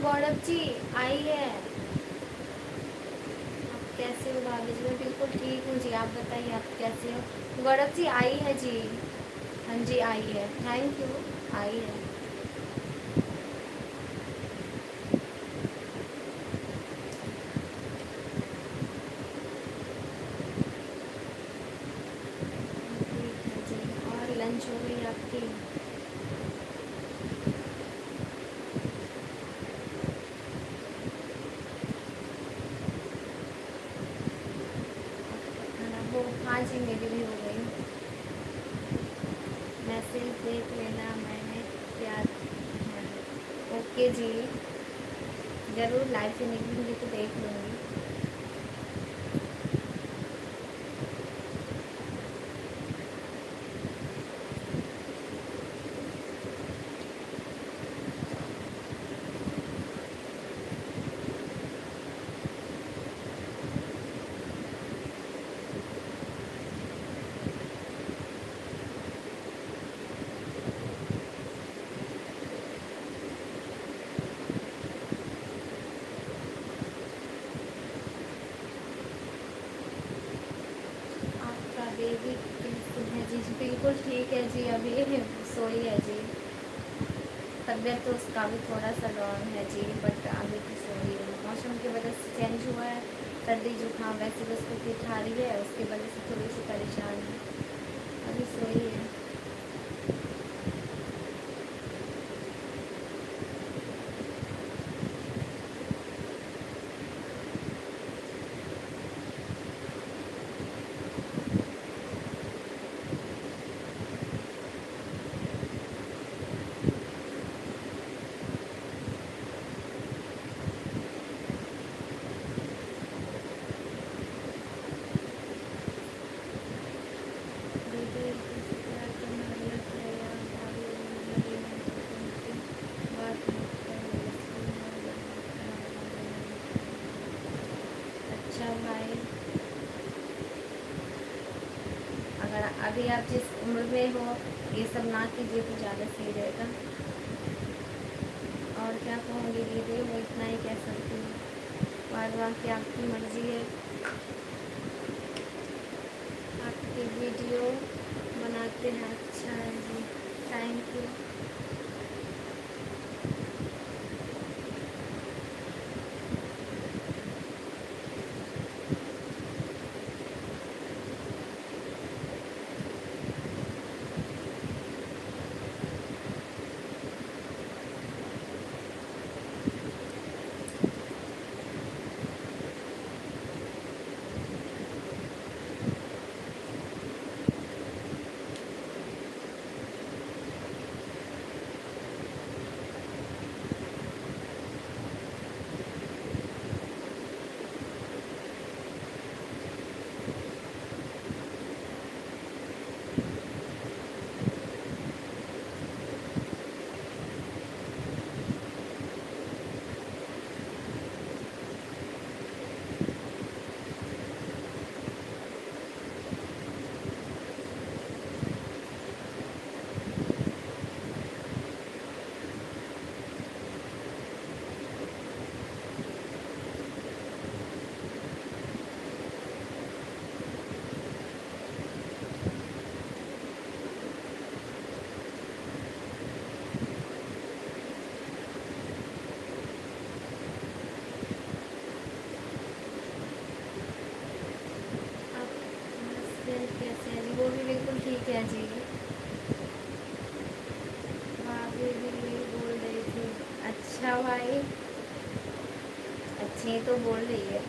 गौरव जी आई है। आप कैसे हो भाभी जी? मैं बिल्कुल ठीक हूँ जी, आप बताइए आप कैसे हो? गौरव जी आई है जी। हाँ जी आई है, थैंक यू। आई है। ठीक है जी। और लंच हो गई आपकी? खाना हो? हाँ जी मेरी भी हो गई। मैसेज देख लेना, मैंने याद है। ओके जी, ज़रूर लाइव से निकलूँगी तो देख लूँगी। आपका बेबी कैसे है जी? बिल्कुल ठीक है जी, अभी सोई है जी। तबीयत तो उसका भी थोड़ा सा डाउन है जी, बट अभी तो सोई है। मौसम की वजह से चेंज हुआ है, सर्दी जुकाम वैसे भी उसको पीठ आ रही है, उसकी वजह से थोड़ी सी परेशान है। अभी सोई है। दीदी किसी प्यार करना गलत है या भाभी लगी है तो तुमसे बात मत करो, इसलिए मैं बात करा। अच्छा भाई, अगर अभी आप जिस उम्र में हो ये सब ना कीजिए तो ज़्यादा सही रहेगा। और क्या कहूँगी दीदी, मैं इतना ही कह सकती हूँ। बाद बाकी आपकी मर्ज़ी है। आपकी वीडियो बनाते हैं, अच्छा है जी, थैंक यू। आप हस्बैंड कैसे हैं जी? वो भी बिल्कुल ठीक है जी। भाभी भी यही बोल रही थी। अच्छा भाई, अच्छी तो बोल रही है।